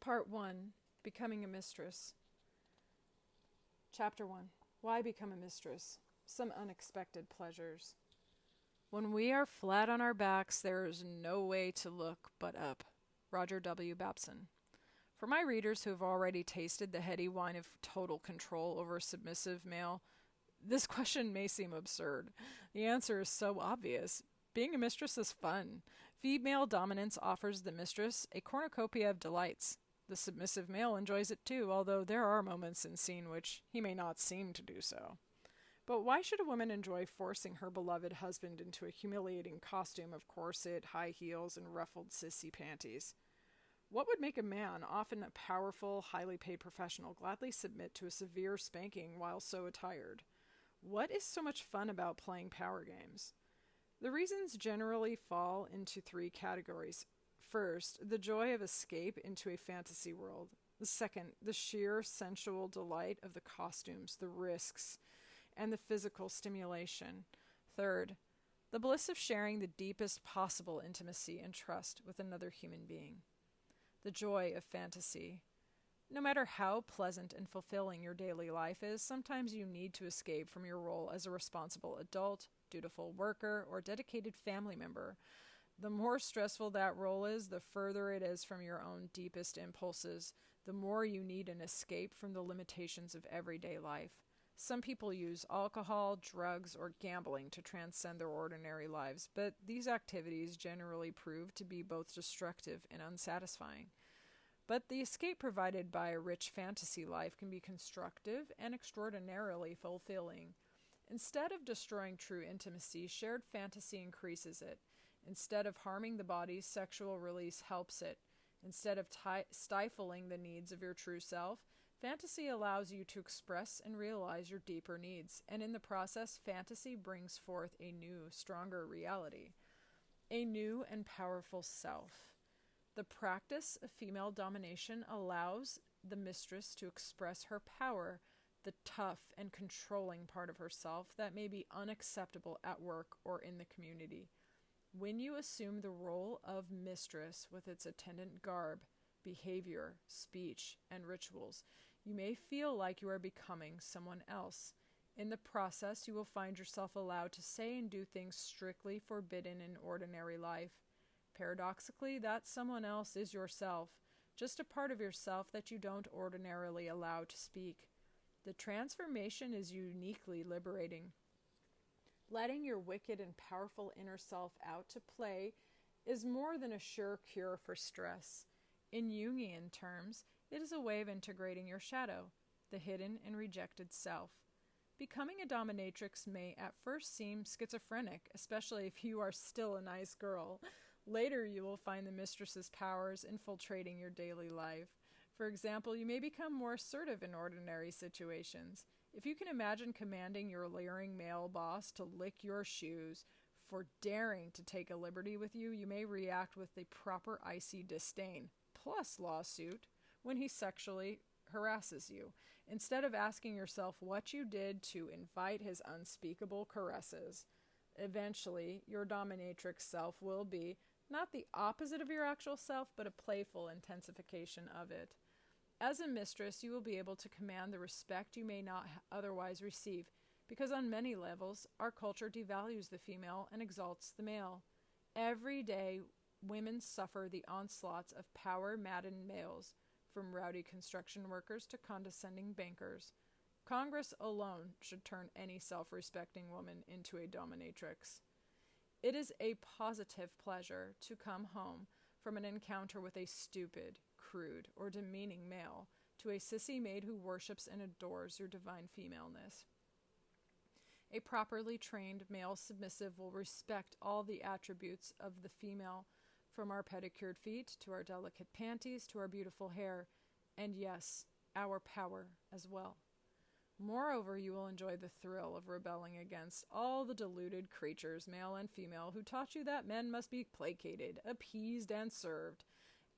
Part 1. Becoming a Mistress. Chapter 1. Why become a mistress? Some unexpected pleasures. When we are flat on our backs, there is no way to look but up. Roger W. Babson. For my readers who have already tasted the heady wine of total control over a submissive male, this question may seem absurd. The answer is so obvious. Being a mistress is fun. Female dominance offers the mistress a cornucopia of delights. The submissive male enjoys it too, although there are moments in scene which he may not seem to do so. But why should a woman enjoy forcing her beloved husband into a humiliating costume of corset, high heels, and ruffled sissy panties? What would make a man, often a powerful, highly paid professional, gladly submit to a severe spanking while so attired? What is so much fun about playing power games? The reasons generally fall into three categories. First, the joy of escape into a fantasy world. Second, the sheer sensual delight of the costumes, the risks, and the physical stimulation. Third, the bliss of sharing the deepest possible intimacy and trust with another human being. The joy of fantasy. No matter how pleasant and fulfilling your daily life is, sometimes you need to escape from your role as a responsible adult, dutiful worker, or dedicated family member. The more stressful that role is, the further it is from your own deepest impulses, the more you need an escape from the limitations of everyday life. Some people use alcohol, drugs, or gambling to transcend their ordinary lives, but these activities generally prove to be both destructive and unsatisfying. But the escape provided by a rich fantasy life can be constructive and extraordinarily fulfilling. Instead of destroying true intimacy, shared fantasy increases it. Instead of harming the body, sexual release helps it. Instead of stifling the needs of your true self, fantasy allows you to express and realize your deeper needs, and in the process, fantasy brings forth a new, stronger reality, a new and powerful self. The practice of female domination allows the mistress to express her power, the tough and controlling part of herself that may be unacceptable at work or in the community. When you assume the role of mistress with its attendant garb, behavior, speech, and rituals, you may feel like you are becoming someone else. In the process, you will find yourself allowed to say and do things strictly forbidden in ordinary life. Paradoxically, that someone else is yourself, just a part of yourself that you don't ordinarily allow to speak. The transformation is uniquely liberating. Letting your wicked and powerful inner self out to play is more than a sure cure for stress. In Jungian terms, it is a way of integrating your shadow, the hidden and rejected self. Becoming a dominatrix may at first seem schizophrenic, especially if you are still a nice girl. Later, you will find the mistress's powers infiltrating your daily life. For example, you may become more assertive in ordinary situations. If you can imagine commanding your leering male boss to lick your shoes for daring to take a liberty with you, you may react with the proper icy disdain, plus lawsuit, when he sexually harasses you, instead of asking yourself what you did to invite his unspeakable caresses. Eventually, your dominatrix self will be not the opposite of your actual self, but a playful intensification of it. As a mistress, you will be able to command the respect you may not otherwise receive, because on many levels, our culture devalues the female and exalts the male. Every day, women suffer the onslaughts of power-maddened males, from rowdy construction workers to condescending bankers. Congress alone should turn any self-respecting woman into a dominatrix. It is a positive pleasure to come home from an encounter with a stupid, crude, or demeaning male to a sissy maid who worships and adores your divine femaleness. A properly trained male submissive will respect all the attributes of the female, from our pedicured feet to our delicate panties to our beautiful hair, and yes, our power as well. Moreover, you will enjoy the thrill of rebelling against all the deluded creatures, male and female, who taught you that men must be placated, appeased, and served.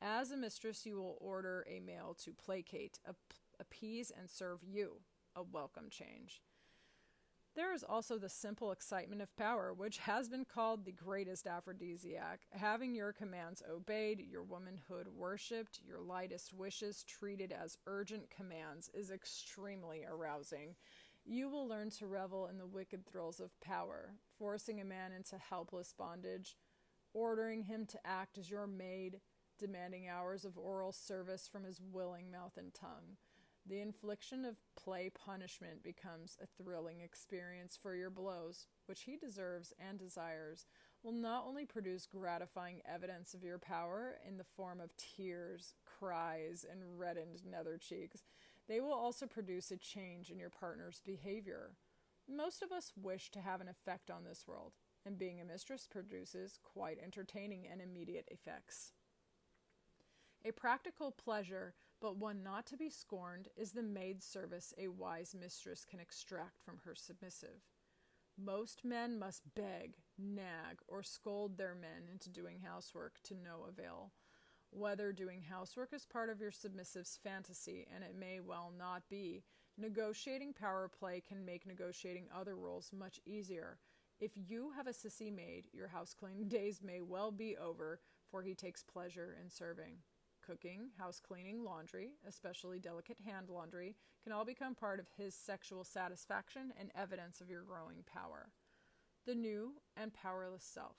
As a mistress, you will order a male to placate, appease, and serve you, a welcome change. There is also the simple excitement of power, which has been called the greatest aphrodisiac. Having your commands obeyed, your womanhood worshipped, your lightest wishes treated as urgent commands is extremely arousing. You will learn to revel in the wicked thrills of power, forcing a man into helpless bondage, ordering him to act as your maid, demanding hours of oral service from his willing mouth and tongue. The infliction of play punishment becomes a thrilling experience, for your blows, which he deserves and desires, will not only produce gratifying evidence of your power in the form of tears, cries, and reddened nether cheeks, they will also produce a change in your partner's behavior. Most of us wish to have an effect on this world, and being a mistress produces quite entertaining and immediate effects. A practical pleasure, but one not to be scorned, is the maid service a wise mistress can extract from her submissive. Most men must beg, nag, or scold their men into doing housework to no avail. Whether doing housework is part of your submissive's fantasy, and it may well not be, negotiating power play can make negotiating other roles much easier. If you have a sissy maid, your house cleaning days may well be over, for he takes pleasure in serving. Cooking, house cleaning, laundry, especially delicate hand laundry, can all become part of his sexual satisfaction and evidence of your growing power. The new and powerless self.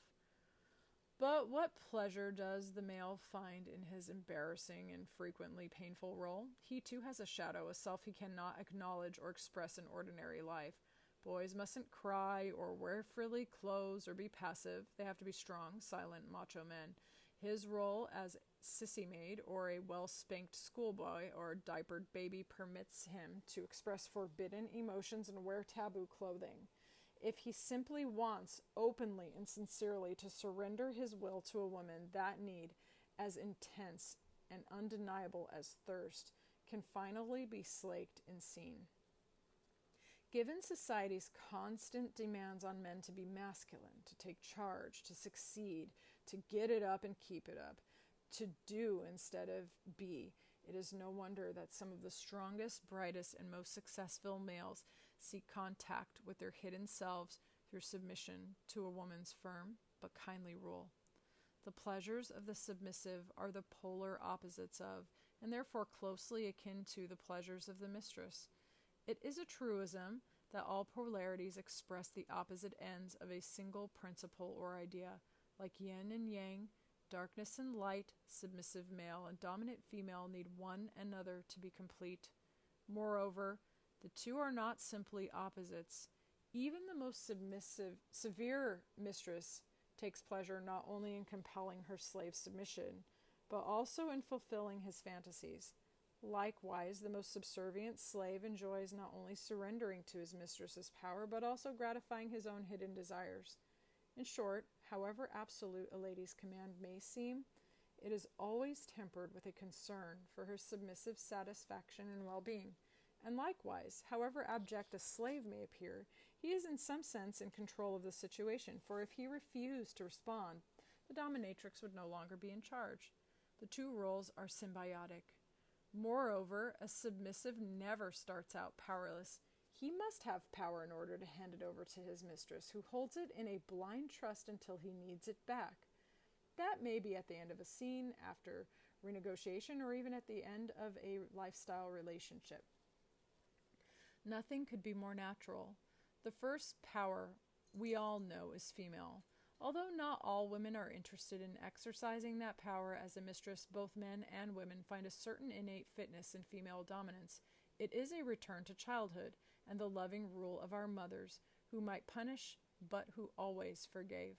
But what pleasure does the male find in his embarrassing and frequently painful role? He too has a shadow, a self he cannot acknowledge or express in ordinary life. Boys mustn't cry or wear frilly clothes or be passive. They have to be strong, silent, macho men. His role as sissy maid or a well-spanked schoolboy or diapered baby permits him to express forbidden emotions and wear taboo clothing. If he simply wants openly and sincerely to surrender his will to a woman, that need, as intense and undeniable as thirst, can finally be slaked and seen. Given society's constant demands on men to be masculine, to take charge, to succeed, to get it up and keep it up, to do instead of be, it is no wonder that some of the strongest, brightest, and most successful males seek contact with their hidden selves through submission to a woman's firm but kindly rule. The pleasures of the submissive are the polar opposites of, and therefore closely akin to, the pleasures of the mistress. It is a truism that all polarities express the opposite ends of a single principle or idea. Like yin and yang, darkness and light, submissive male and dominant female need one another to be complete. Moreover, the two are not simply opposites. Even the most severe mistress takes pleasure not only in compelling her slave's submission, but also in fulfilling his fantasies. Likewise, the most subservient slave enjoys not only surrendering to his mistress's power, but also gratifying his own hidden desires. In short, however absolute a lady's command may seem, it is always tempered with a concern for her submissive satisfaction and well-being. And likewise, however abject a slave may appear, he is in some sense in control of the situation, for if he refused to respond, the dominatrix would no longer be in charge. The two roles are symbiotic. Moreover, a submissive never starts out powerless. He must have power in order to hand it over to his mistress, who holds it in a blind trust until he needs it back. That may be at the end of a scene, after renegotiation, or even at the end of a lifestyle relationship. Nothing could be more natural. The first power we all know is female. Although not all women are interested in exercising that power as a mistress, both men and women find a certain innate fitness in female dominance. It is a return to childhood and the loving rule of our mothers, who might punish, but who always forgave.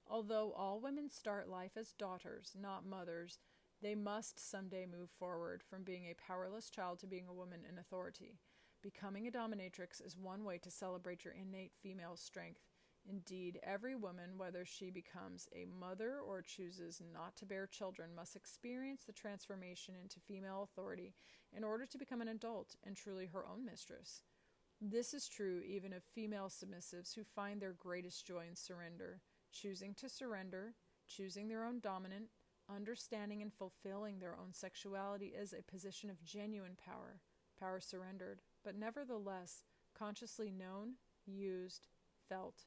Although all women start life as daughters, not mothers, they must someday move forward from being a powerless child to being a woman in authority. Becoming a dominatrix is one way to celebrate your innate female strength. Indeed, every woman, whether she becomes a mother or chooses not to bear children, must experience the transformation into female authority in order to become an adult and truly her own mistress. This is true even of female submissives who find their greatest joy in surrender. Choosing to surrender, choosing their own dominant, understanding and fulfilling their own sexuality is a position of genuine power, power surrendered, but nevertheless consciously known, used, felt.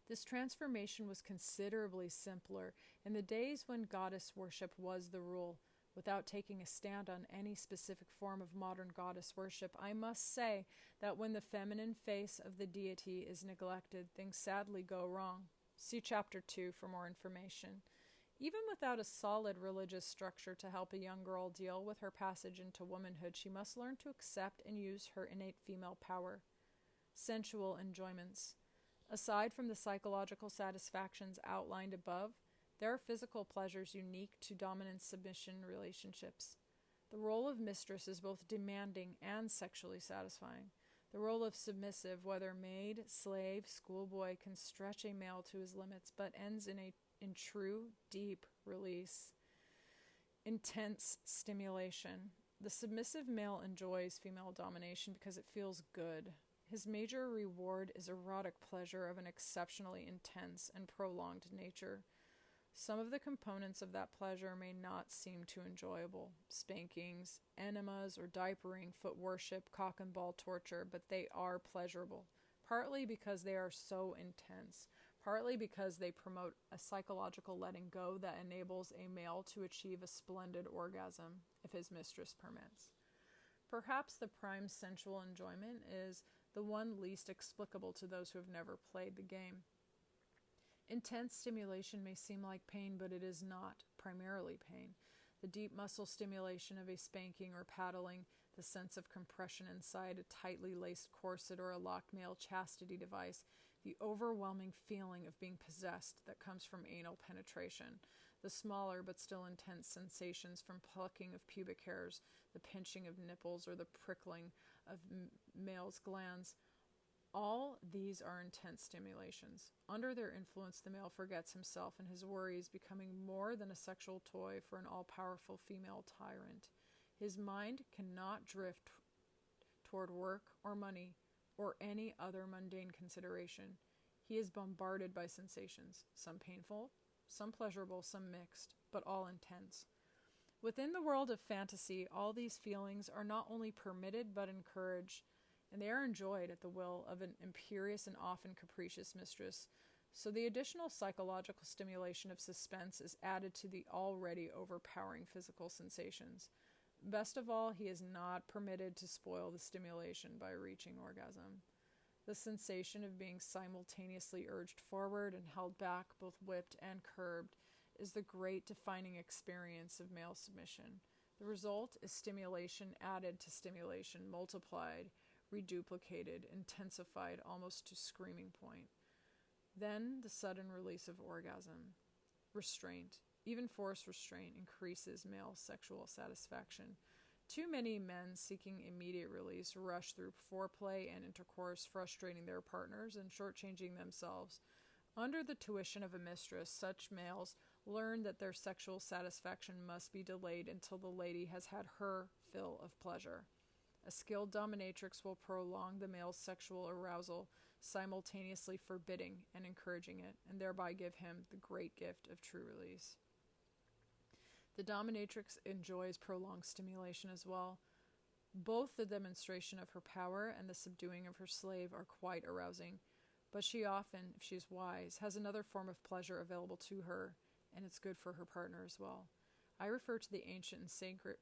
This transformation was considerably simpler in the days when goddess worship was the rule. Without taking a stand on any specific form of modern goddess worship, I must say that when the feminine face of the deity is neglected, things sadly go wrong. See Chapter 2 for more information. Even without a solid religious structure to help a young girl deal with her passage into womanhood, she must learn to accept and use her innate female power. Sensual enjoyments. Aside from the psychological satisfactions outlined above, there are physical pleasures unique to dominance-submission relationships. The role of mistress is both demanding and sexually satisfying. The role of submissive, whether maid, slave, schoolboy, can stretch a male to his limits, but ends in true, deep release. Intense stimulation. The submissive male enjoys female domination because it feels good. His major reward is erotic pleasure of an exceptionally intense and prolonged nature. Some of the components of that pleasure may not seem too enjoyable. Spankings, enemas or diapering, foot worship, cock and ball torture, but they are pleasurable, partly because they are so intense, partly because they promote a psychological letting go that enables a male to achieve a splendid orgasm, if his mistress permits. Perhaps the prime sensual enjoyment is the one least explicable to those who have never played the game. Intense stimulation may seem like pain, but it is not primarily pain. The deep muscle stimulation of a spanking or paddling, the sense of compression inside a tightly laced corset or a locked male chastity device, the overwhelming feeling of being possessed that comes from anal penetration, the smaller but still intense sensations from plucking of pubic hairs, the pinching of nipples, or the prickling of male's glands. All these are intense stimulations. Under their influence, the male forgets himself and his worries, becoming more than a sexual toy for an all-powerful female tyrant. His mind cannot drift toward work or money or any other mundane consideration. He is bombarded by sensations, some painful, some pleasurable, some mixed, but all intense. Within the world of fantasy, all these feelings are not only permitted but encouraged, and they are enjoyed at the will of an imperious and often capricious mistress. So the additional psychological stimulation of suspense is added to the already overpowering physical sensations. Best of all, he is not permitted to spoil the stimulation by reaching orgasm. The sensation of being simultaneously urged forward and held back, both whipped and curbed, is the great defining experience of male submission. The result is stimulation added to stimulation, multiplied, reduplicated, intensified almost to screaming point. Then the sudden release of orgasm. Restraint, even forced restraint, increases male sexual satisfaction. Too many men seeking immediate release rush through foreplay and intercourse, frustrating their partners and shortchanging themselves. Under the tuition of a mistress, such males learn that their sexual satisfaction must be delayed until the lady has had her fill of pleasure. A skilled dominatrix will prolong the male's sexual arousal, simultaneously forbidding and encouraging it, and thereby give him the great gift of true release. The dominatrix enjoys prolonged stimulation as well. Both the demonstration of her power and the subduing of her slave are quite arousing, but she often, if she is wise, has another form of pleasure available to her, and it's good for her partner as well. I refer to the ancient and sacred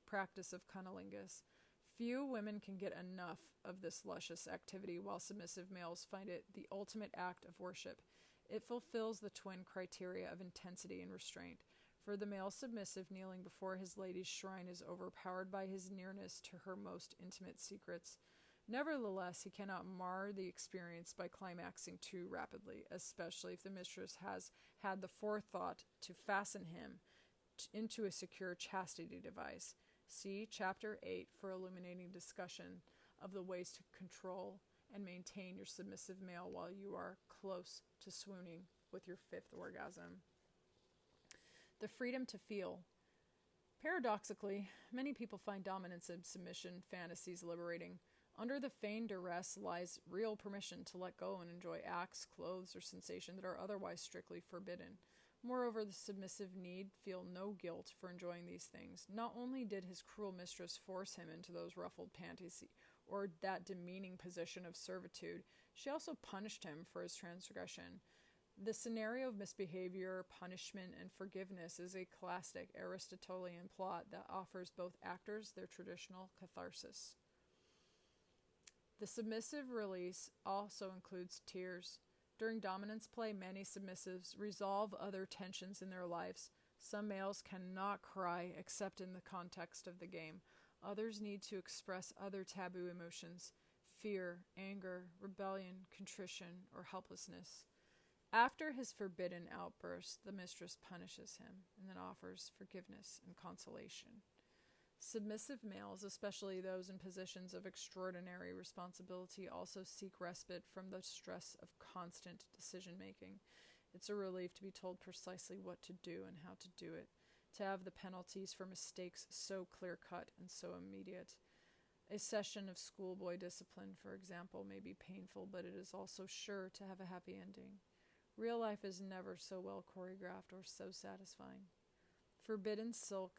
practice of cunnilingus. Few women can get enough of this luscious activity, while submissive males find it the ultimate act of worship. It fulfills the twin criteria of intensity and restraint. For the male submissive kneeling before his lady's shrine is overpowered by his nearness to her most intimate secrets. Nevertheless, he cannot mar the experience by climaxing too rapidly, especially if the mistress has had the forethought to fasten him into a secure chastity device. See Chapter 8 for illuminating discussion of the ways to control and maintain your submissive male while you are close to swooning with your fifth orgasm. The freedom to feel. Paradoxically, many people find dominance and submission fantasies liberating. Under the feigned duress lies real permission to let go and enjoy acts, clothes, or sensation that are otherwise strictly forbidden. Moreover, the submissive need feel no guilt for enjoying these things. Not only did his cruel mistress force him into those ruffled panties or that demeaning position of servitude, she also punished him for his transgression. The scenario of misbehavior, punishment, and forgiveness is a classic Aristotelian plot that offers both actors their traditional catharsis. The submissive release also includes tears. During dominance play, many submissives resolve other tensions in their lives. Some males cannot cry except in the context of the game. Others need to express other taboo emotions: fear, anger, rebellion, contrition, or helplessness. After his forbidden outburst, the mistress punishes him and then offers forgiveness and consolation. Submissive males, especially those in positions of extraordinary responsibility, also seek respite from the stress of constant decision-making. It's a relief to be told precisely what to do and how to do it, to have the penalties for mistakes so clear-cut and so immediate. A session of schoolboy discipline, for example, may be painful, but it is also sure to have a happy ending. Real life is never so well choreographed or so satisfying. Forbidden silk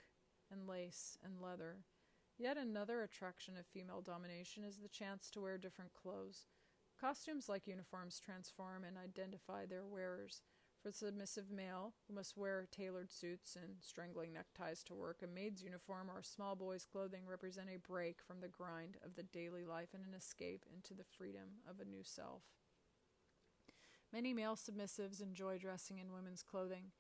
and lace and leather. Yet another attraction of female domination is the chance to wear different clothes. Costumes like uniforms transform and identify their wearers. For the submissive male, who must wear tailored suits and strangling neckties to work, a maid's uniform or a small boy's clothing represent a break from the grind of the daily life and an escape into the freedom of a new self. Many male submissives enjoy dressing in women's clothing.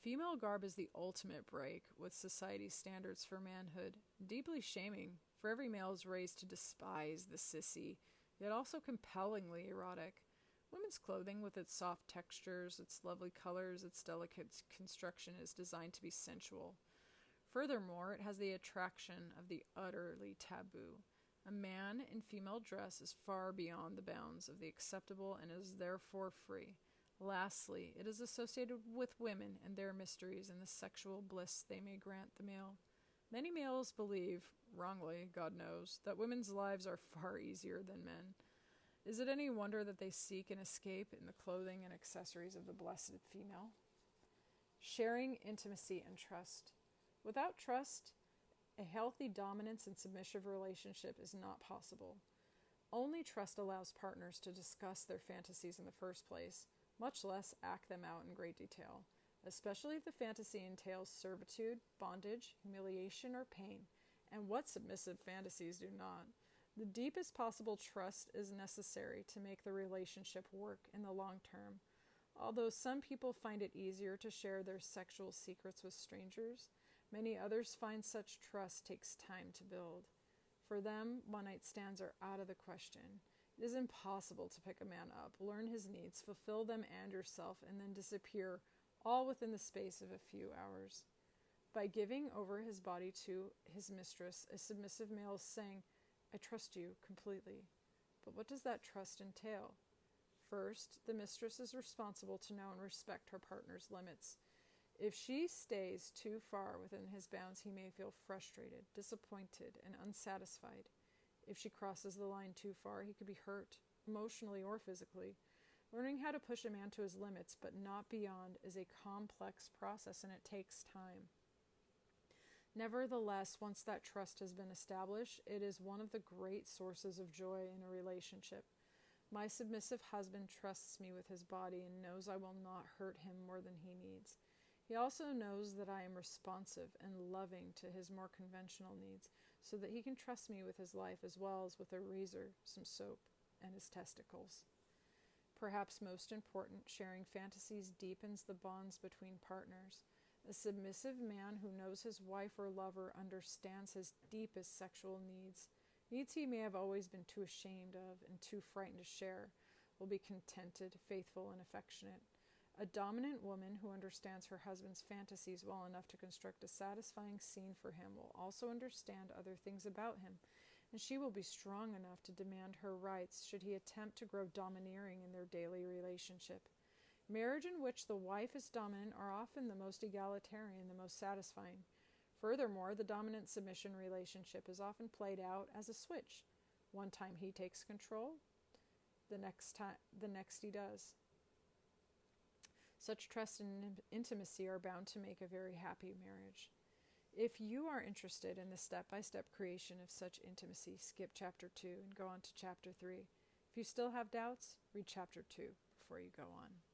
Female garb is the ultimate break with society's standards for manhood, deeply shaming, for every male is raised to despise the sissy, yet also compellingly erotic. Women's clothing, with its soft textures, its lovely colors, its delicate construction, is designed to be sensual. Furthermore, it has the attraction of the utterly taboo. A man in female dress is far beyond the bounds of the acceptable and is therefore free. Lastly, it is associated with women and their mysteries and the sexual bliss they may grant the male. Many males believe, wrongly, God knows, that women's lives are far easier than men. Is it any wonder that they seek an escape in the clothing and accessories of the blessed female? Sharing intimacy and trust. Without trust, a healthy dominance and submissive relationship is not possible. Only trust allows partners to discuss their fantasies in the first place, much less act them out in great detail, especially if the fantasy entails servitude, bondage, humiliation, or pain. And what submissive fantasies do not? The deepest possible trust is necessary to make the relationship work in the long term. Although some people find it easier to share their sexual secrets with strangers, many others find such trust takes time to build. For them, one-night stands are out of the question. It is impossible to pick a man up, learn his needs, fulfill them and yourself, and then disappear, all within the space of a few hours. By giving over his body to his mistress, a submissive male is saying, "I trust you completely." But what does that trust entail? First, the mistress is responsible to know and respect her partner's limits. If she stays too far within his bounds, he may feel frustrated, disappointed, and unsatisfied. If she crosses the line too far, he could be hurt, emotionally or physically. Learning how to push a man to his limits, but not beyond, is a complex process, and it takes time. Nevertheless, once that trust has been established, it is one of the great sources of joy in a relationship. My submissive husband trusts me with his body and knows I will not hurt him more than he needs. He also knows that I am responsive and loving to his more conventional needs, so that he can trust me with his life as well as with a razor, some soap, and his testicles. Perhaps most important, sharing fantasies deepens the bonds between partners. A submissive man who knows his wife or lover understands his deepest sexual needs he may have always been too ashamed of and too frightened to share, will be contented, faithful, and affectionate. A dominant woman who understands her husband's fantasies well enough to construct a satisfying scene for him will also understand other things about him, and she will be strong enough to demand her rights should he attempt to grow domineering in their daily relationship. Marriage in which the wife is dominant are often the most egalitarian, the most satisfying. Furthermore, the dominant-submission relationship is often played out as a switch. One time he takes control, the next he does. Such trust and intimacy are bound to make a very happy marriage. If you are interested in the step-by-step creation of such intimacy, skip chapter 2 and go on to chapter 3. If you still have doubts, read chapter 2 before you go on.